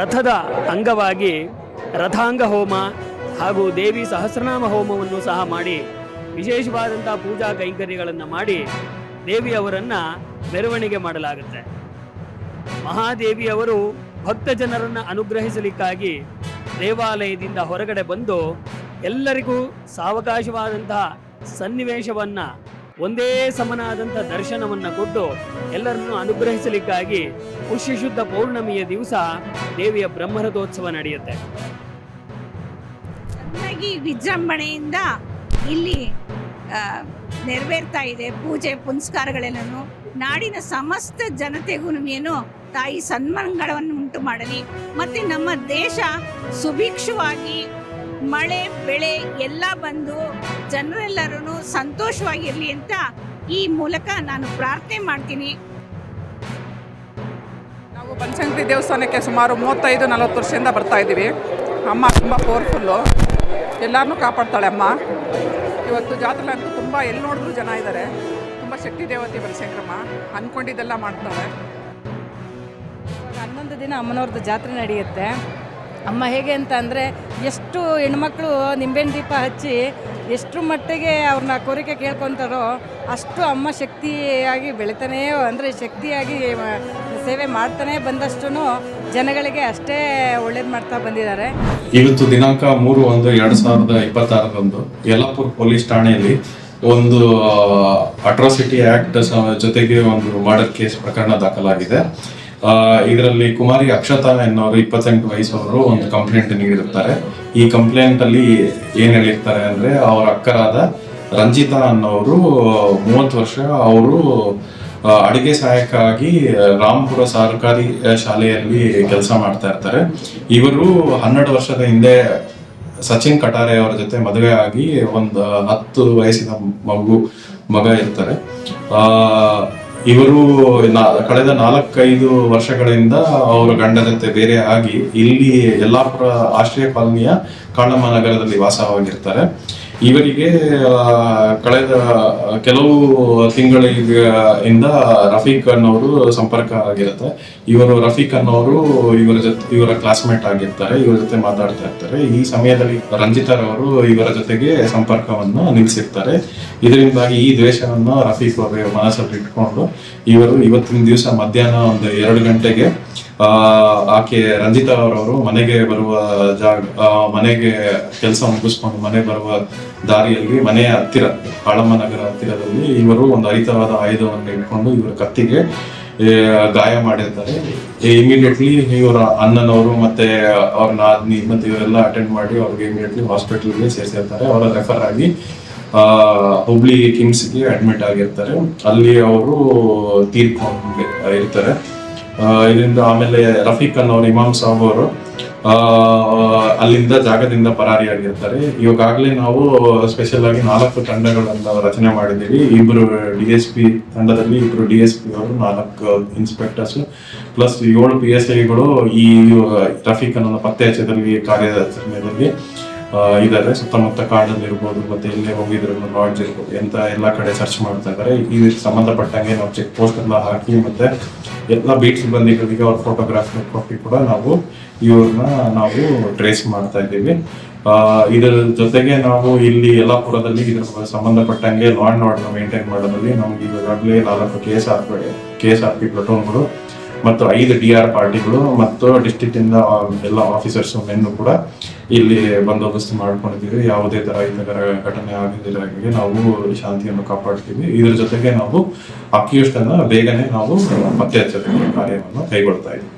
ರಥದ ಅಂಗವಾಗಿ ರಥಾಂಗ ಹೋಮ ಹಾಗೂ ದೇವಿ ಸಹಸ್ರನಾಮ ಹೋಮವನ್ನು ಸಹ ಮಾಡಿ ವಿಶೇಷವಾದಂಥ ಪೂಜಾ ಕೈಂಕರ್ಯಗಳನ್ನು ಮಾಡಿ ದೇವಿಯವರನ್ನು ಮೆರವಣಿಗೆ ಮಾಡಲಾಗುತ್ತೆ. ಮಹಾದೇವಿಯವರು ಭಕ್ತ ಜನರನ್ನು ಅನುಗ್ರಹಿಸಲಿಕ್ಕಾಗಿ ದೇವಾಲಯದಿಂದ ಹೊರಗಡೆ ಬಂದು ಎಲ್ಲರಿಗೂ ಸಾವಕಾಶವಾದಂತಹ ಸನ್ನಿವೇಶವನ್ನು ಒಂದೇ ಸಮನಾದಂಥ ದರ್ಶನವನ್ನು ಕೊಟ್ಟು ಎಲ್ಲರನ್ನು ಅನುಗ್ರಹಿಸಲಿಕ್ಕಾಗಿ ಪುಷ್ಯಶುದ್ಧ ಪೌರ್ಣಮಿಯ ದಿವಸ ದೇವಿಯ ಬ್ರಹ್ಮರಥೋತ್ಸವ ನಡೆಯುತ್ತೆ. ಚೆನ್ನಾಗಿ ವಿಜೃಂಭಣೆಯಿಂದ ಇಲ್ಲಿ ನೆರವೇರ್ತಾ ಇದೆ ಪೂಜೆ ಪುನಸ್ಕಾರಗಳೆಲ್ಲನೂ. ನಾಡಿನ ಸಮಸ್ತ ಜನತೆಗೂ ಏನು ತಾಯಿ ಸನ್ಮಂಗಳವನ್ನು ಉಂಟು ಮಾಡಲಿ, ಮತ್ತು ನಮ್ಮ ದೇಶ ಸುಭಿಕ್ಷವಾಗಿ ಮಳೆ ಬೆಳೆ ಎಲ್ಲ ಬಂದು ಜನರೆಲ್ಲರೂ ಸಂತೋಷವಾಗಿರಲಿ ಅಂತ ಈ ಮೂಲಕ ನಾನು ಪ್ರಾರ್ಥನೆ ಮಾಡ್ತೀನಿ. ನಾವು ಬನಶಂಕರಿ ದೇವಸ್ಥಾನಕ್ಕೆ ಸುಮಾರು 35-40 ವರ್ಷದಿಂದ ಬರ್ತಾ ಇದ್ದೀವಿ. ಅಮ್ಮ ತುಂಬ ಪವರ್ಫುಲ್ಲು, ಎಲ್ಲರನ್ನೂ ಕಾಪಾಡ್ತಾಳೆ ಅಮ್ಮ. ಇವತ್ತು ಜಾತ್ರೆ ಅಂತೂ ತುಂಬ ಎಲ್ಲಿ ನೋಡಿದ್ರು ಜನ ಇದ್ದಾರೆ. ತುಂಬ ಶಕ್ತಿ ದೇವತೆ ಬನಶಂಕರಮ್ಮ, ಅಂದ್ಕೊಂಡಿದ್ದೆಲ್ಲ ಮಾಡ್ತಾಳೆ. 11 ದಿನ ಅಮ್ಮನವ್ರದ್ದು ಜಾತ್ರೆ ನಡೆಯುತ್ತೆ. ಅಮ್ಮ ಹೇಗೆ ಅಂತ ಅಂದರೆ, ಎಷ್ಟು ಹೆಣ್ಮಕ್ಳು ನಿಂಬೆಹಣ್ಣು ದೀಪ ಹಚ್ಚಿ ಎಷ್ಟು ಮಟ್ಟಿಗೆ ಅವ್ರನ್ನ ಕೋರಿಕೆ ಕೇಳ್ಕೊತಾರೋ ಅಷ್ಟು ಅಮ್ಮ ಶಕ್ತಿಯಾಗಿ ಬೆಳಿತಾನೇ, ಅಂದರೆ ಶಕ್ತಿಯಾಗಿ ಸೇವೆ ಮಾಡ್ತಾನೆ ಬಂದಷ್ಟು ಜನಗಳಿಗೆ ಅಷ್ಟೇ ಒಳ್ಳೇದು ಮಾಡ್ತಾ ಬಂದಿದ್ದಾರೆ. ಇವತ್ತು ದಿನಾಂಕ 3/1/2026 ಯಲ್ಲಾಪುರ ಪೊಲೀಸ್ ಠಾಣೆಯಲ್ಲಿ ಒಂದು ಅಟ್ರಾಸಿಟಿ ಆಕ್ಟ್ ಜೊತೆಗೆ ಒಂದು ಮರ್ಡರ್ ಕೇಸ್ ಪ್ರಕರಣ ದಾಖಲಾಗಿದೆ. ಇದರಲ್ಲಿ ಕುಮಾರಿ ಅಕ್ಷತಾ ಎನ್ನುವರು 28 ವಯಸ್ಸವರು ಒಂದು ಕಂಪ್ಲೇಂಟ್ ನೀಡಿರುತ್ತಾರೆ. ಈ ಕಂಪ್ಲೇಂಟ್ ಅಲ್ಲಿ ಏನ್ ಹೇಳಿರ್ತಾರೆ ಅಂದ್ರೆ, ಅವರ ಅಕ್ಕರಾದ ರಂಜಿತಾ ಅನ್ನೋರು 30 ವರ್ಷ, ಅವರು ಅಡಿಗೆ ಸಹಾಯಕರಾಗಿ ರಾಂಪುರ ಸರ್ಕಾರಿ ಶಾಲೆಯಲ್ಲಿ ಕೆಲಸ ಮಾಡ್ತಾ ಇರ್ತಾರೆ. ಇವರು 12 ವರ್ಷದ ಹಿಂದೆ ಸಚಿನ್ ಕಟಾರೆ ಅವರ ಜೊತೆ ಮದುವೆ ಆಗಿ ಒಂದು 10 ವಯಸ್ಸಿನ ಮಗ ಇರ್ತಾರೆ. ಇವರು ಕಳೆದ 4-5 ವರ್ಷಗಳಿಂದ ಅವರ ಗಂಡ ಜೊತೆ ಬೇರೆ ಆಗಿ ಇಲ್ಲಿ ಯಲ್ಲಾಪುರ ಆಶ್ರಯ ಕಾಲನಿಯ ಕಾಳಮ್ಮ ನಗರದಲ್ಲಿ ವಾಸವಾಗಿರ್ತಾರೆ. ಇವರಿಗೆ ಕಳೆದ ಕೆಲವು ತಿಂಗಳಿಂದ ರಫೀಕ್ ಅನ್ನೋರು ಸಂಪರ್ಕ ಆಗಿರುತ್ತೆ. ರಫೀಕ್ ಅನ್ನೋರು ಇವರ ಕ್ಲಾಸ್ಮೇಟ್ ಆಗಿರ್ತಾರೆ, ಇವರ ಜೊತೆ ಮಾತಾಡ್ತಾ ಇರ್ತಾರೆ. ಈ ಸಮಯದಲ್ಲಿ ರಂಜಿತಾರವರು ಇವರ ಜೊತೆಗೆ ಸಂಪರ್ಕವನ್ನು ನಿಲ್ಲಿಸಿರ್ತಾರೆ. ಇದರಿಂದಾಗಿ ಈ ದ್ವೇಷವನ್ನು ರಫೀಕ್ ಅವರ ಮನಸ್ಸಲ್ಲಿ ಇಟ್ಕೊಂಡು ಇವರು ಇವತ್ತಿನ ದಿವಸ ಮಧ್ಯಾಹ್ನ ಒಂದು 2 ಗಂಟೆಗೆ ಆಕೆ ರಂಜಿತಾ ಅವರವರು ಮನೆಗೆ ಬರುವ ಮನೆಗೆ ಕೆಲಸ ಮುಗಿಸ್ಕೊಂಡು ಮನೆ ಬರುವ ದಾರಿಯಲ್ಲಿ ಮನೆಯ ಹತ್ತಿರ ಕಾಳಮ್ಮ ನಗರ ಹತ್ತಿರದಲ್ಲಿ ಇವರು ಒಂದು ಹರಿತವಾದ ಆಯುಧವನ್ನು ಇಟ್ಕೊಂಡು ಇವರ ಕತ್ತಿಗೆ ಗಾಯ ಮಾಡಿರ್ತಾರೆ. ಇಮಿಡಿಯೇಟ್ಲಿ ಇವರ ಅಣ್ಣನವರು ಮತ್ತೆ ಅವ್ರ ನಾದ್ನಿ ಮತ್ತೆ ಇವರೆಲ್ಲ ಅಟೆಂಡ್ ಮಾಡಿ ಅವ್ರಿಗೆ ಇಮಿಡಿಯೇಟ್ಲಿ ಹಾಸ್ಪಿಟಲ್ಗೆ ಸೇರಿಸಿರ್ತಾರೆ. ಅವರ ರೆಫರ್ ಆಗಿ ಹುಬ್ಳಿ ಕಿಮ್ಸ್ಗೆ ಅಡ್ಮಿಟ್ ಆಗಿರ್ತಾರೆ. ಅಲ್ಲಿ ಅವರು ತೀರ್ಕೊಂಡು ಇರ್ತಾರೆ. ಇದರಿಂದ ಆಮೇಲೆ ರಫೀಕ್ ಅನ್ನೋರು ಇಮಾಮ್ ಸಾಬ್ ಅವರು ಅಲ್ಲಿಂದ ಜಾಗದಿಂದ ಪರಾರಿಯಾಗಿರ್ತಾರೆ. ಇವಾಗಲೇ ನಾವು ಸ್ಪೆಷಲ್ ಆಗಿ 4 ತಂಡಗಳನ್ನ ರಚನೆ ಮಾಡಿದ್ದೀವಿ. 2 DSP ತಂಡದಲ್ಲಿ 2 DSP ಅವರು, 4 ಇನ್ಸ್ಪೆಕ್ಟರ್ಸ್ ಪ್ಲಸ್ 7 PSIಗಳು ಈ ರಫೀಕ್ ಅನ್ನೋ ಪತ್ತೆ ಹಚ್ಚದಲ್ಲಿ ಕಾರ್ಯಾಚರಣೆಯಲ್ಲಿ ಇದ್ದಾರೆ. ಸುತ್ತಮುತ್ತ ಕಾಡಲ್ಲಿ ಇರ್ಬೋದು, ಮತ್ತೆ ಎಲ್ಲೇ ಹೋಗಿದ್ರು ಲಾಡ್ಜ್ ಇರ್ಬೋದು, ಎಲ್ಲ ಕಡೆ ಸರ್ಚ್ ಮಾಡ್ತಾ ಇದ್ದಾರೆ. ಇದಕ್ಕೆ ಸಂಬಂಧಪಟ್ಟಂಗೆ ನಾವು ಚೆಕ್ ಪೋಸ್ಟ್ ಎಲ್ಲ ಹಾಕಿ ಮತ್ತೆ ಎಲ್ಲ ಬೀಟ್ ಸಿಬ್ಬಂದಿಗಳಿಗೆ ಅವ್ರ ಫೋಟೋಗ್ರಾಫ್ ಕೊಟ್ಟು ಕೂಡ ಇವ್ರನ್ನ ನಾವು ಟ್ರೇಸ್ ಮಾಡ್ತಾ ಇದ್ದೀವಿ. ಇದರ ಜೊತೆಗೆ ನಾವು ಇಲ್ಲಿ ಯಲ್ಲಾಪುರದಲ್ಲಿ ಇದ್ರ ಸಂಬಂಧಪಟ್ಟಂಗೆ ಲಾ ಅಂಡ್ ಆರ್ಡರ್ ಮೇಂಟೈನ್ ಮಾಡೋದ್ರಲ್ಲಿ ನಮ್ಗೆ ಈಗಾಗಲೇ 4 KSRP ಪ್ಲಟೂನ್ಗಳು ಮತ್ತು 5 DR ಪಾರ್ಟಿಗಳು ಮತ್ತು ಡಿಸ್ಟ್ರಿಕ್ಟ್ ಇಂದ ಎಲ್ಲ ಆಫೀಸರ್ಸ್ ಮೆನ್ನು ಕೂಡ ಇಲ್ಲಿ ಬಂದೋಬಸ್ತ್ ಮಾಡ್ಕೊಂಡಿದ್ದೀವಿ. ಯಾವುದೇ ತರ ಘಟನೆ ಆಗದಿರೋ ನಾವು ಶಾಂತಿಯನ್ನು ಕಾಪಾಡ್ತೀವಿ. ಇದ್ರ ಜೊತೆಗೆ ನಾವು ಅಕ್ಯೂಸ್ಡ್ ಅನ್ನ ಬೇಗನೆ ನಾವು ಪತ್ತೆ ಹಚ್ಚೋದಕ್ಕೆ ಕಾರ್ಯವನ್ನು ಕೈಗೊಳ್ತಾ ಇದ್ದೀವಿ.